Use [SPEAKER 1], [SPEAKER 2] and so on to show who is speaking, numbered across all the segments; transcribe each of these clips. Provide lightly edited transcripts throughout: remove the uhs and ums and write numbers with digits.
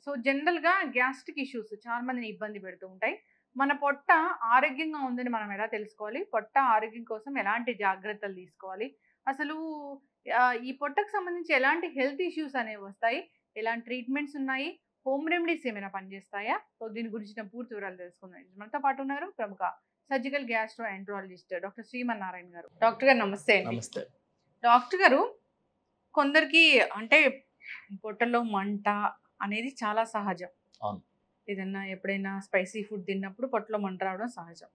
[SPEAKER 1] So జనరల్‌గా gastric issues చాలా మందిని ఇబ్బంది పెడుతూ ఉంటాయి. మన పొట్ట ఆరోగ్యంగా ఉందని మనం ఎలా తెలుసుకోవాలి? పొట్ట ఆరోగ్యం కోసం ఎలాంటి జాగ్రత్తలు తీసుకోవాలి? అసలు ఈ పొట్టకు సంబంధించి ఎలాంటి హెల్త్ ఇష్యూస్ అనేవి వస్తాయి? ఎలాంటి ట్రీట్మెంట్స్ ఉన్నాయి? హోమ్ రెమెడీస్ ఏమైనా పనిచేస్తాయా? సో దీని గురించిన పూర్తి వివరాలు తెలుసుకుందాం. మనతో పాటు ఉన్నారు ప్రముఖ surgical gastro enterologist doctor Srimannarayana గారు. డాక్టర్ గారు నమస్తే అండి.
[SPEAKER 2] నమస్తే.
[SPEAKER 1] డాక్టర్ గారు, కొందరికి అంటే పొట్టలో మంట అనేది చాలా సహజం.
[SPEAKER 2] అవును.
[SPEAKER 1] ఏదన్నా ఎప్పుడైనా స్పైసీ ఫుడ్ తిన్నప్పుడు పొట్టలో మంట రావడం సహజం.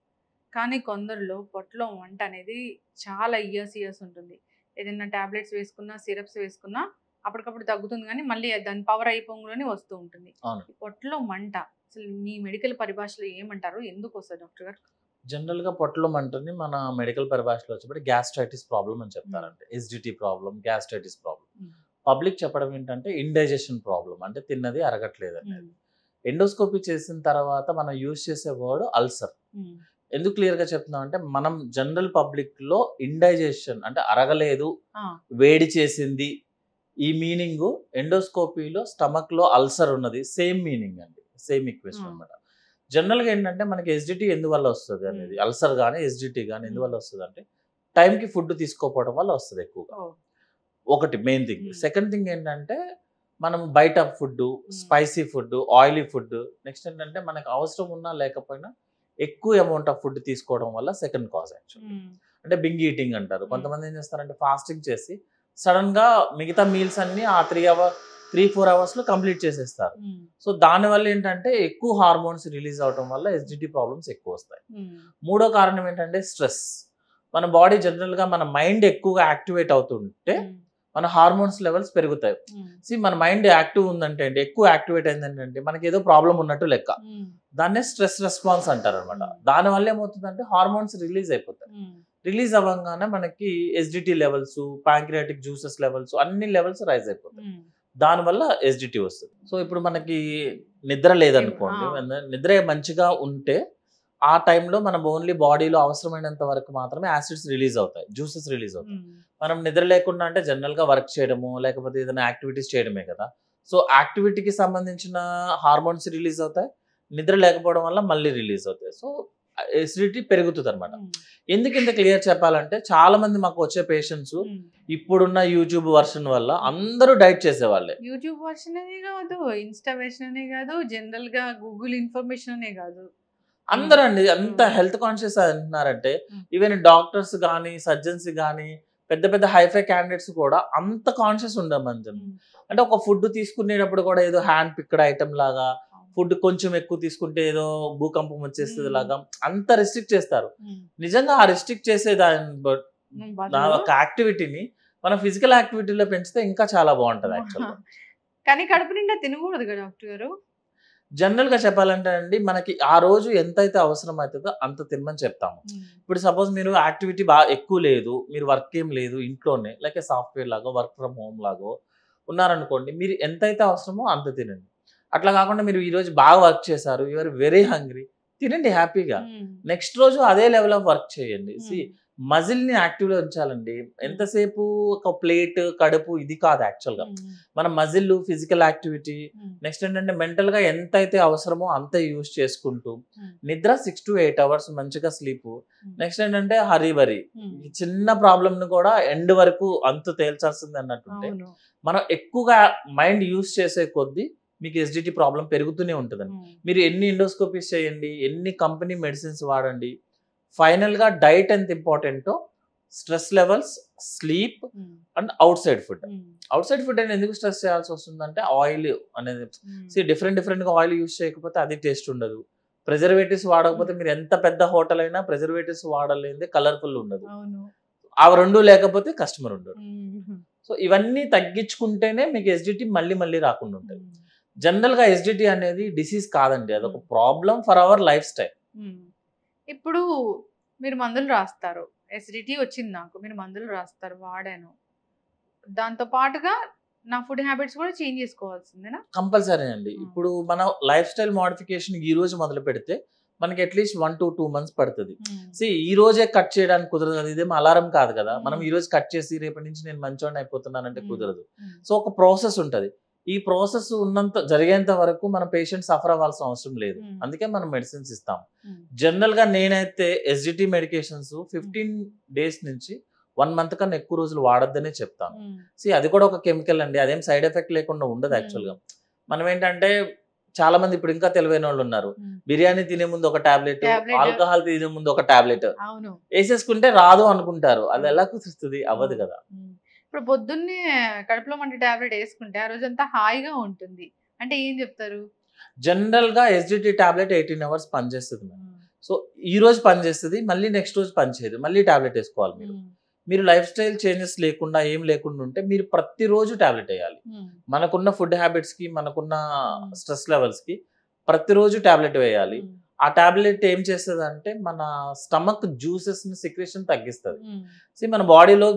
[SPEAKER 1] కానీ కొందరిలో పొట్టలో మంట అనేది చాలా ఇయర్స్ ఉంటుంది. ఏదైనా టాబ్లెట్స్ వేసుకున్నా, సిరప్స్ వేసుకున్నా అప్పటికప్పుడు తగ్గుతుంది కానీ మళ్ళీ దాని పవర్ అయిపోగానే వస్తూ ఉంటుంది.
[SPEAKER 2] అవును.
[SPEAKER 1] పొట్టలో మంట అసలు మీ మెడికల్ పరిభాషలో ఏమంటారు? ఎందుకు వస్తుంది డాక్టర్ గారు?
[SPEAKER 2] జనరల్‌గా పొట్టలో మంటని మన మెడికల్ పరిభాషలో వచ్చేప్పటికి గ్యాస్ట్రైటిస్ ప్రాబ్లమ్ అని చెప్తారండి. SDT problem, gastritis problem. Public చెప్పడం ఏంటంటే ఇండైజెషన్ ప్రాబ్లమ్, అంటే తిన్నది అరగట్లేదనేది. ఎండోస్కోపీ చేసిన తర్వాత మనం యూజ్ చేసే వర్డ్ అల్సర్. ఎందుకు క్లియర్‌గా చెప్తున్నాం అంటే, మనం జనరల్ పబ్లిక్‌లో ఇండైజెషన్ అంటే అరగలేదు, వేడి చేసింది, ఈ మీనింగు ఎండోస్కోపీలో స్టమక్‌లో అల్సర్ ఉన్నది సేమ్ మీనింగ్ అండి. సేమ్ ఈక్వేషన్ అన్నమాట. జనరల్‌గా ఏంటంటే మనకి ఎస్‌డిటీ ఎందువల్ల వస్తది అనేది, అల్సర్ గాని, ఎస్‌డిటీ గాని ఎందువల్ల వస్తదంటే టైంకి ఫుడ్ తీసుకోకపోవడం వల్ల వస్తది ఎక్కువగా. ఒకటి మెయిన్ థింగ్. సెకండ్ థింగ్ ఏంటంటే మనం బయట food, spicy food, oily food, next ఏంటంటే మనకు అవసరం ఉన్నా లేకపోయినా ఎక్కువ అమౌంట్ ఆఫ్ ఫుడ్ తీసుకోవడం వల్ల సెకండ్ కాజ్ యాక్చువల్లీ. అంటే బింగ్ ఈటింగ్ అంటారు. కొంతమంది ఏం చేస్తారంటే ఫాస్టింగ్ చేసి సడన్ గా మిగతా మీల్స్ అన్ని ఆ 3-4 అవర్స్లో కంప్లీట్ చేసేస్తారు. సో దానివల్ల ఏంటంటే ఎక్కువ హార్మోన్స్ రిలీజ్ అవడం వల్ల ఎస్‌డిటీ ప్రాబ్లమ్స్ ఎక్కువ వస్తాయి. మూడో కారణం ఏంటంటే స్ట్రెస్. మన బాడీ జనరల్‌గా మన మైండ్ ఎక్కువగా యాక్టివేట్ అవుతుంటే మన హార్మోన్స్ లెవెల్స్ పెరుగుతాయి. మన మైండ్ యాక్టివ్ ఉందంటే అండి, ఎక్కువ యాక్టివేట్ అయిందంటే మనకి ఏదో ప్రాబ్లం ఉన్నట్టు లెక్క. దాన్నే స్ట్రెస్ రెస్పాన్స్ అంటారు అనమాట. దానివల్ల ఏమవుతుందంటే హార్మోన్స్ రిలీజ్ అయిపోతాయి. రిలీజ్ అవ్వగానే మనకి SDT levels, pancreatic juices levels, అన్ని లెవెల్స్ రైజ్ అయిపోతాయి. దానివల్ల ఎస్‌డిటీ వస్తుంది. సో ఇప్పుడు మనకి నిద్ర లేదనుకోండి, నిద్ర మంచిగా ఉంటే ఆ టైంలో మన ఓన్లీ బాడీలో అవసరమైనంత వరకు మాత్రమే యాసిడ్స్ రిలీజ్ అవుతాయి, జ్యూసెస్ రిలీజ్ అవుతాయి. మనం నిద్ర లేకుండా అంటే జనరల్‌గా వర్క్ చేయడము లేకపోతే ఏదైనా యాక్టివిటీస్ చేయడమే కదా. సో యాక్టివిటీకి సంబంధించిన హార్మోన్స్ రిలీజ్ అవుతాయి, నిద్ర లేకపోవడం వల్ల మళ్ళీ రిలీజ్ అవుతాయి. సో ఎసిడిటీ పెరుగుతుంది అనమాట. ఎందుకు ఇంత క్లియర్ చెప్పాలంటే, చాలా మంది మాకు వచ్చే పేషెంట్స్ ఇప్పుడున్న యూట్యూబ్ వర్షన్ వల్ల అందరూ డైట్ చేసేవాళ్ళే.
[SPEAKER 1] యూట్యూబ్ వర్షన్ అనే కాదు, ఇన్స్టా వర్షన్ అనే కాదు, జనరల్ గా గూగుల్ ఇన్ఫర్మేషన్ అనే కాదు,
[SPEAKER 2] అందరూ అండి అంత హెల్త్ కాన్షియస్ అంటున్నారంటే, ఈవెన్ డాక్టర్స్ కానీ, సర్జన్స్ కానీ, పెద్ద పెద్ద హైఫై క్యాండిడేట్స్ కూడా అంత కాన్షియస్ ఉండమంటారు. అంటే ఒక ఫుడ్ తీసుకునేటప్పుడు కూడా ఏదో హ్యాండ్ పిక్డ్ ఐటమ్ లాగా, ఫుడ్ కొంచెం ఎక్కువ తీసుకుంటే ఏదో భూకంపం వచ్చేస్తుంది లాగా అంత రెస్ట్రిక్ట్ చేస్తారు. నిజంగా ఆ రెస్ట్రిక్ట్ చేసే దాని ఒక యాక్టివిటీని మన ఫిజికల్ యాక్టివిటీలో పెంచితే ఇంకా చాలా బాగుంటది యాక్చువల్గా.
[SPEAKER 1] కానీ కడుపు నిండా తినకూడదు కదా డాక్టర్ గారు.
[SPEAKER 2] జనరల్ గా చెప్పాలంటే అండి, మనకి ఆ రోజు ఎంతైతే అవసరం అవుతుందో అంత తినమని చెప్తాము. ఇప్పుడు సపోజ్ మీరు యాక్టివిటీ బాగా ఎక్కువ లేదు, మీరు వర్క్ ఏం లేదు, ఇంట్లోనే లైక్ సాఫ్ట్వేర్ లాగో వర్క్ ఫ్రమ్ హోమ్ లాగో ఉన్నారనుకోండి, మీరు ఎంతైతే అవసరమో అంత తినండి. అట్లా కాకుండా మీరు ఈ రోజు బాగా వర్క్ చేశారు, యూఆర్ వెరీ హంగ్రీ, తినండి హ్యాపీగా. నెక్స్ట్ రోజు అదే లెవెల్ ఆఫ్ వర్క్ చేయండి. మజిల్ ని యాక్టివ్ లో ఉంచాలండి. ఎంతసేపు ఒక ప్లేట్, కడుపు ఇది కాదు యాక్చువల్ గా. మన మజిల్, ఫిజికల్ యాక్టివిటీ, నెక్స్ట్ ఏంటంటే మెంటల్ గా ఎంతైతే అవసరమో అంత యూజ్ చేసుకుంటూ, నిద్ర 6 to 8 అవర్స్ మంచిగా స్లీప్. నెక్స్ట్ ఏంటంటే హరీబరీ, చిన్న ప్రాబ్లమ్ ని కూడా ఎండ్ వరకు అంతు తేల్చాల్సింది అన్నట్టుంటే, మనం ఎక్కువగా మైండ్ యూజ్ చేసే కొద్దీ మీకు ఎస్‌డిటీ ప్రాబ్లం పెరుగుతూనే ఉంటుందండి. మీరు ఎన్ని ఎండోస్కోపీస్ చేయండి, ఎన్ని కంపెనీ మెడిసిన్స్ వాడండి, ఫైనల్ గా డైట్ ఎంత ఇంపార్టెంటో, stress levels, sleep and out side food. Out side food అనేది ఎందుకు స్ట్రెస్ చేయాల్సి వస్తుందంటే, ఆయిల్ అనేది డిఫరెంట్ గా ఆయిల్ యూజ్ చేయకపోతే అది టేస్ట్ ఉండదు. ప్రిజర్వేటివ్స్ వాడకపోతే మీరు ఎంత పెద్ద హోటల్ అయినా ప్రిజర్వేటివ్స్ వాడలేనిది కలర్ఫుల్ ఉండదు. అవి రెండు లేకపోతే కస్టమర్ ఉండదు. సో ఇవన్నీ తగ్గించుకుంటేనే మీకు ఎస్‌డిటీ మళ్ళీ రాకుండా ఉంటుంది. జనరల్ గా ఎస్‌డిటీ అనేది డిసీజ్ కాదండి, అదొక problem for our life style.
[SPEAKER 1] ఇప్పుడు మీరు మందులు రాస్తారు, ఎసిడిటీ వచ్చింది నాకు, మీరు మందులు రాస్తారు, వాడాను, దాంతో పాటుగా నా ఫుడ్ హ్యాబిట్స్ కూడా చేంజ్ చేసుకోవాల్సిందేనా?
[SPEAKER 2] కంపల్సరీ అండి. ఇప్పుడు మన లైఫ్ స్టైల్ మోడిఫికేషన్ ఈ రోజు మొదలు పెడితే మనకి అట్లీస్ట్ 1 to 2 months పడుతుంది. ఈ రోజే కట్ చేయడానికి కుదరదు, ఇదేమో అలారం కాదు కదా. మనం ఈ రోజు కట్ చేసి రేపటి నుంచి నేను మంచోడిని అయిపోతున్నానంటే కుదరదు. సో ఒక ప్రాసెస్ ఉంటుంది. ఈ ప్రాసెస్ జరిగేంత వరకు మన పేషెంట్ సఫర్ అవ్వాల్సిన అవసరం లేదు.
[SPEAKER 1] ఉమ్,
[SPEAKER 2] అందుకే మనం మెడిసిన్స్ ఇస్తాం.
[SPEAKER 1] ఉమ్,
[SPEAKER 2] జనరల్ గా నేనైతే ఎస్జిటి మెడికేషన్స్ 15 డేస్ నుంచి 1 మంత్ కన్నా ఎక్కువ రోజులు వాడొద్దనే చెప్తాను.
[SPEAKER 1] ఉమ్,
[SPEAKER 2] అది కూడా ఒక కెమికల్ అండి, అదేం సైడ్ ఎఫెక్ట్ లేకుండా ఉండదు. యాక్చువల్గా మనం ఏంటంటే చాలా మంది ఇప్పుడు ఇంకా తెలివైన వాళ్ళు ఉన్నారు.
[SPEAKER 1] ఉమ్,
[SPEAKER 2] బిర్యానీ తినే ముందు ఒక టాబ్లెట్,
[SPEAKER 1] టాబ్లెట్.
[SPEAKER 2] ఆల్కహాల్ తినే ముందు ఒక టాబ్లెట్
[SPEAKER 1] అవును.
[SPEAKER 2] వేసేసుకుంటే రాదు అనుకుంటారు. అది ఎలా కుదురుతుంది? అవ్వదు కదా.
[SPEAKER 1] ఉమ్. ఇప్పుడు పొద్దున్నే కడుపులో మంట టాబ్లెట్ వేసుకుంటే ఆ రోజంతా హాయిగా ఉంటుంది అంటే ఏం చెప్తారు?
[SPEAKER 2] జనరల్ గా ఎస్జిటి టాబ్లెట్ 18 అవర్స్ పనిచేస్తుంది.
[SPEAKER 1] ఉమ్,
[SPEAKER 2] సో ఈ రోజు పనిచేస్తుంది, మళ్ళీ నెక్స్ట్ రోజు పనిచేయదు, మళ్ళీ టాబ్లెట్ వేసుకోవాలి.
[SPEAKER 1] ఉమ్,
[SPEAKER 2] మీరు లైఫ్ స్టైల్ చేంజెస్ లేకుండా ఏం లేకుండా ఉంటే మీరు ప్రతిరోజు టాబ్లెట్ వేయాలి.
[SPEAKER 1] ఉమ్,
[SPEAKER 2] మనకున్న ఫుడ్ హ్యాబిట్స్ కి, మనకున్న
[SPEAKER 1] ఉమ్,
[SPEAKER 2] స్ట్రెస్ లెవెల్స్ కి ప్రతిరోజు టాబ్లెట్ వేయాలి.
[SPEAKER 1] ఉమ్,
[SPEAKER 2] ఆ టాబ్లెట్ ఏం చేస్తుంది అంటే మన స్టమక్ జ్యూసెస్ ని సిక్రేషన్ తగ్గిస్తుంది.
[SPEAKER 1] ఉమ్,
[SPEAKER 2] మన బాడీలో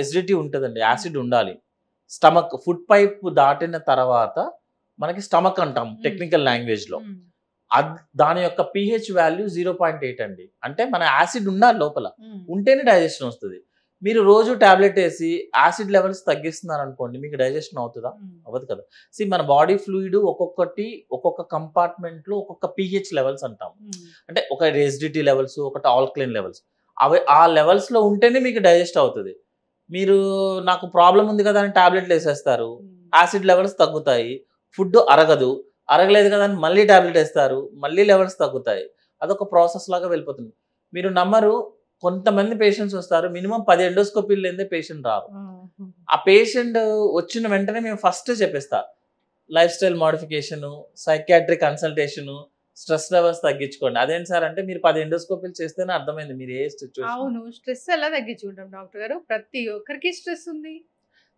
[SPEAKER 2] ఎసిడిటీ ఉంటుందండి, యాసిడ్ ఉండాలి. స్టమక్ ఫుడ్ పైప్ దాటిన తర్వాత మనకి స్టమక్ అంటాం టెక్నికల్ లాంగ్వేజ్ లో.
[SPEAKER 1] ఉమ్,
[SPEAKER 2] దాని యొక్క pH వాల్యూ 0.8 అండి. అంటే మన యాసిడ్ ఉండాలి లోపల,
[SPEAKER 1] ఉమ్,
[SPEAKER 2] ఉంటేనే డైజెషన్ వస్తుంది. మీరు రోజు టాబ్లెట్ వేసి యాసిడ్ లెవెల్స్ తగ్గిస్తున్నారు అనుకోండి, మీకు డైజెషన్ అవుతుందా?
[SPEAKER 1] ఉమ్,
[SPEAKER 2] అవ్వదు కదా. మన బాడీ ఫ్లూయిడ్ ఒక్కొక్క కంపార్ట్మెంట్ లో ఒక్కొక్క pH లెవెల్స్ అంటాం.
[SPEAKER 1] ఉమ్,
[SPEAKER 2] అంటే ఒక ఎసిడిటీ లెవెల్స్, ఒకటి ఆల్కలైన్ లెవెల్స్. ఆ లెవెల్స్ లో ఉంటేనే మీకు డైజెస్ట్ అవుతుంది. మీరు నాకు ప్రాబ్లం ఉంది కదా అని టాబ్లెట్లు వేసేస్తారు,
[SPEAKER 1] ఉమ్,
[SPEAKER 2] యాసిడ్ లెవెల్స్ తగ్గుతాయి, ఫుడ్ అరగలేదు కదా అని మళ్ళీ టాబ్లెట్ వేస్తారు, మళ్ళీ లెవెల్స్ తగ్గుతాయి. అదొక ప్రాసెస్ లాగా వెళ్ళిపోతుంది. మీరు నమ్మరు, కొంతమంది పేషెంట్స్ వస్తారు, మినిమం 10 ఎండోస్కోపీలు లేదే పేషెంట్ రారు.
[SPEAKER 1] ఉమ్,
[SPEAKER 2] ఆ పేషెంట్ వచ్చిన వెంటనే మేము ఫస్ట్ చెప్పేస్తా, life style modification, psychiatric consultation, stress levels తగ్గించుకోండి. అదేంటి సార్ అంటే మీరు 10 ఎండోస్కోపీలు చేస్తేనే అర్థమైంది మీరు ఏ సిచ్యువేషన్.
[SPEAKER 1] అవును. స్ట్రెస్ ఎలా తగ్గించుకుంటాం డాక్టర్ గారు? ప్రతి ఒక్కరికి స్ట్రెస్ ఉంది.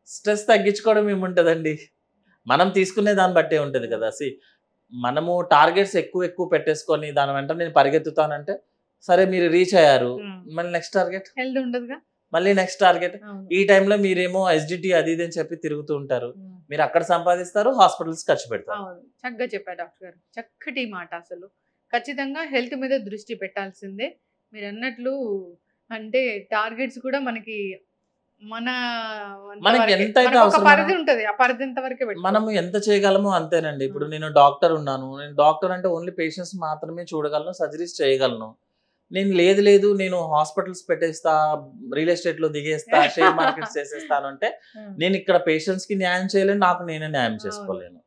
[SPEAKER 2] స్ట్రెస్ తగ్గించుకోవడం ఏముంటదండి, మనం తీసుకునే దాన్ని బట్టే ఉంటది కదా. మనము టార్గెట్స్ ఎక్కువ పెట్టేసుకొని దాని వెంట నేను పరిగెత్తుతానంటే సరే మీరు రీచ్ అయ్యారు, మళ్ళీ నెక్స్ట్ టార్గెట్,
[SPEAKER 1] హెల్త్ ఉండదుగా.
[SPEAKER 2] మళ్ళీ నెక్స్ట్ టార్గెట్.
[SPEAKER 1] అవును.
[SPEAKER 2] ఈ టైంలో మీరేమో ఎస్జిటి అది ఇది అని చెప్పి తిరుగుతూ ఉంటారు.
[SPEAKER 1] ఉమ్,
[SPEAKER 2] మీరు అక్కడ సంపాదిస్తారు, హాస్పిటల్స్ ఖర్చు పెడతారు.
[SPEAKER 1] అవును. చక్కగా చెప్పారు డాక్టర్ గారు. చక్కటి మాట అసలు. ఖచ్చితంగా హెల్త్ మీద దృష్టి పెట్టాల్సిందే. మీరన్నట్లు అంటే టార్గెట్స్ కూడా మనకి మన
[SPEAKER 2] మనకి ఎంతైతే
[SPEAKER 1] మనకు ఒక
[SPEAKER 2] అవసరమో
[SPEAKER 1] పరిధి ఉంటది. ఆ పరిధి ఎంత వరకే
[SPEAKER 2] మనం ఎంత చేయగలమో అంతేనండి. ఇప్పుడు నేను డాక్టర్ ఉన్నాను, నేను డాక్టర్ అంటే ఓన్లీ పేషెంట్స్ మాత్రమే చూడగలను, సర్జరీస్ చేయగలను. లేదు నేను హాస్పిటల్స్ పెట్టేస్తా, రియల్ ఎస్టేట్ లో దిగేస్తా, షేర్ మార్కెట్స్ చేసేస్తాను అంటే నేను ఇక్కడ పేషెంట్స్ కి న్యాయం చేయలేను, నాకు నేనే న్యాయం చేసుకోలేను.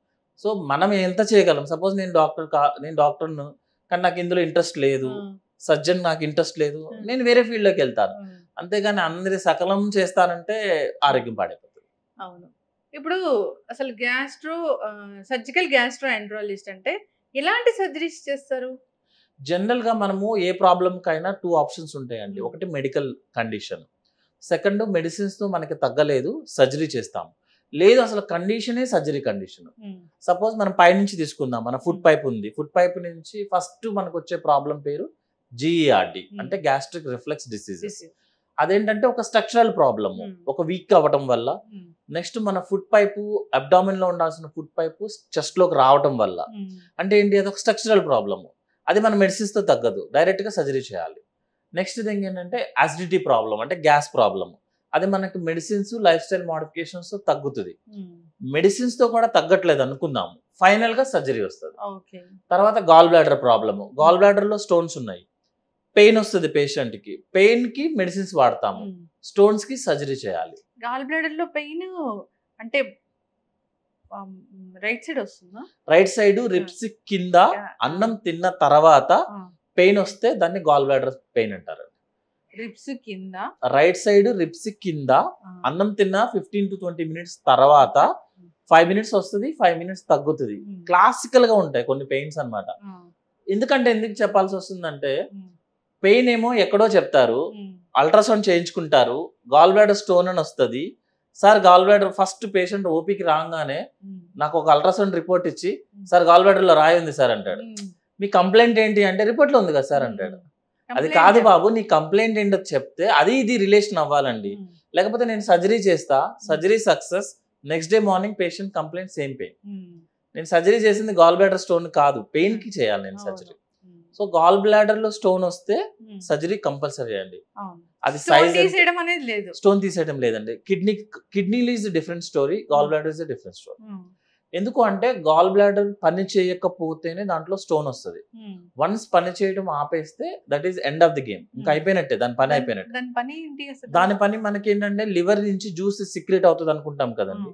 [SPEAKER 2] సో మనం ఎంత చేయగలం? సపోజ్ నేను డాక్టర్ను కానీ నాకు ఇందులో ఇంట్రెస్ట్ లేదు, సర్జన్ నాకు ఇంట్రెస్ట్ లేదు, నేను వేరే ఫీల్డ్ లోకి వెళ్తాను. అంతేగాని అందరి సకలం చేస్తానంటే ఆరోగ్యం పాడైపోతుంది.
[SPEAKER 1] అవును. ఇప్పుడు అసలు సర్జికల్ గ్యాస్ట్రో ఎంట్రాలజిస్ట్ అంటే ఎలాంటి సర్జరీస్ చేస్తారు?
[SPEAKER 2] జనరల్ గా మనము ఏ ప్రాబ్లం కైనా 2 ఆప్షన్స్ ఉంటాయండి. ఒకటి మెడికల్ కండిషన్, సెకండ్ మెడిసిన్స్ తో మనకి తగ్గలేదు సర్జరీ చేస్తాం, లేదు అసలు కండిషనే సర్జరీ కండిషన్. సపోజ్ మనం పైనుంచి తీసుకుందాం, మన ఫుడ్ పైప్ ఉంది, ఫుడ్ పైప్ నుంచి ఫస్ట్ మనకు వచ్చే ప్రాబ్లం పేరు GERD అంటే గ్యాస్ట్రిక్ రిఫ్లెక్స్ డిసీజెస్. అదేంటంటే ఒక స్ట్రక్చరల్ ప్రాబ్లమ్, ఒక వీక్ అవ్వడం వల్ల. నెక్స్ట్ మన ఫుడ్ పైపు అబ్డామిన్ లో ఉండాల్సిన ఫుడ్ పైపు చెస్ట్ లోకి రావడం వల్ల. అంటే ఏంటి, అదొక స్ట్రక్చరల్ ప్రాబ్లమ్. అది మన మెడిసిన్స్ తో తగ్గదు, డైరెక్ట్ గా సర్జరీ చేయాలి. నెక్స్ట్ థింగ్ ఏంటంటే అసిడిటీ ప్రాబ్లం అంటే గ్యాస్ ప్రాబ్లమ్. అది మనకి మెడిసిన్స్, లైఫ్ స్టైల్ మోడిఫికేషన్స్ తో తగ్గుతుంది. మెడిసిన్స్ తో కూడా తగ్గట్లేదు అనుకుందాము, ఫైనల్ గా సర్జరీ వస్తుంది. తర్వాత gall bladder problem, gall bladder లో స్టోన్స్ ఉన్నాయి, పెయిన్ వస్తుంది పేషెంట్ కి, పెయిన్ కి మెడిసిన్స్ వాడతాము, స్టోన్స్ కి సర్జరీ చేయాలి.
[SPEAKER 1] గాల్ బ్లాడర్ లో పెయిన్ అంటే రైట్ సైడ్ వస్తుందా?
[SPEAKER 2] రైట్ సైడ్ రిప్స్ కింద అన్నం తిన్న తర్వాత పెయిన్ వస్తే దాన్ని గాల్ బ్లాడర్ పెయిన్ అంటారు.
[SPEAKER 1] రిప్స్ కింద,
[SPEAKER 2] రైట్ సైడ్ రిప్స్ కింద అన్నం తిన్న 15 to 20 minutes తర్వాత 5 minutes వస్తుంది, 5 minutes తగ్గుతుంది. క్లాసికల్ గా ఉంటాయి కొన్ని పెయిన్స్ అన్నమాట. ఎందుకు చెప్పాల్సి వస్తుందంటే పెయిన్ ఏమో ఎక్కడో చెప్తారు, అల్ట్రాసౌండ్ చేయించుకుంటారు, గాల్ బ్లాడర్ స్టోన్ అని వస్తుంది. Sir gall bladder first patient ఓపీకి రాగానే నాకు ఒక అల్ట్రాసౌండ్ రిపోర్ట్ ఇచ్చి సార్ గాల్ బ్లాడర్ లో రాయి ఉంది సార్ అంటాడు. మీ కంప్లైంట్ ఏంటి అంటే రిపోర్ట్ లో ఉంది కదా సార్ అంటాడు. అది కాదు బాబు, నీ కంప్లైంట్ ఏంటో చెప్తే అది ఇది రిలేషన్ అవ్వాలండి. లేకపోతే నేను సర్జరీ చేస్తా, surgery success, next day morning patient complaint same pain. నేను సర్జరీ చేసింది గాల్ బ్లాడర్ స్టోన్ కాదు, పెయిన్ కి చేయాలి నేను సర్జరీ. సో గాల్ బ్లాడర్ లో స్టోన్ వస్తే సర్జరీ కంపల్సరీ అండి. అది సైజ్ స్టోన్ తీసేయడం లేదండి. Kidney is different story, gall bladder is different story. ఎందుకు అంటే గాల్ బ్లాడర్ పని చేయకపోతేనే దాంట్లో స్టోన్ వస్తుంది. వన్స్ పని చేయడం ఆపేస్తే that is end of the game, ఇంకా అయిపోయినట్టే, దాని పని అయిపోయినట్టు. దాని పని మనకి ఏంటంటే లివర్ నుంచి జ్యూస్ సిక్రెట్ అవుతుంది అనుకుంటాం కదండి,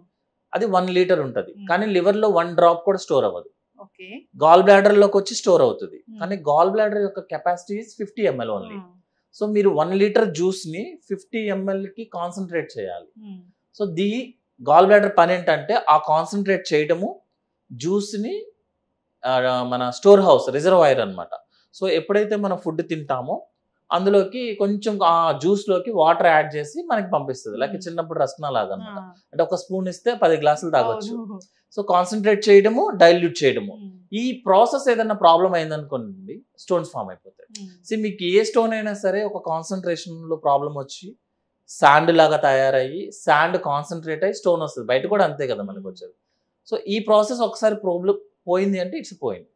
[SPEAKER 2] అది 1 లీటర్ ఉంటుంది, కానీ లివర్ లో 1 డ్రాప్ కూడా స్టోర్ అవ్వదు. గాల్ బ్లాడర్ లోకి వచ్చి స్టోర్ అవుతుంది, కానీ గాల్ బ్లాడర్ యొక్క కెపాసిటీ 50 ml ఓన్లీ. సో మీరు 1 లీటర్ జ్యూస్ ని 50 ml కి కాన్సన్ట్రేట్ చేయాలి. సో గాల్ బ్లాడర్ పని ఏంటంటే ఆ కాన్సన్ట్రేట్ చేయడము, జ్యూస్ ని మన స్టోర్ హౌస్ రిజర్వాయర్ అన్నమాట. సో ఎప్పుడైతే మనం ఫుడ్ తింటామో అందులోకి కొంచెం ఆ జ్యూస్ లోకి వాటర్ యాడ్ చేసి మనకి పంపిస్తుంది, లైక్ చిన్నప్పుడు రస్నా లాగా అనమాట. అంటే ఒక స్పూన్ ఇస్తే 10 గ్లాసులు తాగొచ్చు. సో కాన్సన్ట్రేట్ చేయడము, డైల్యూట్ చేయడము, ఈ ప్రాసెస్ ఏదైనా ప్రాబ్లం అయిందనుకోండి స్టోన్స్ ఫామ్ అయిపోతాయి. సో మీకు ఏ స్టోన్ అయినా సరే ఒక కాన్సన్ట్రేషన్ లో ప్రాబ్లం వచ్చి శాండ్ లాగా తయారయ్యి శాండ్ కాన్సన్ట్రేట్ అయ్యి స్టోన్ వస్తుంది, బయట కూడా అంతే కదా మనకు వచ్చేది. సో ఈ ప్రాసెస్ ఒకసారి ప్రాబ్లం పోయింది అంటే ఇట్స్ పోయింది.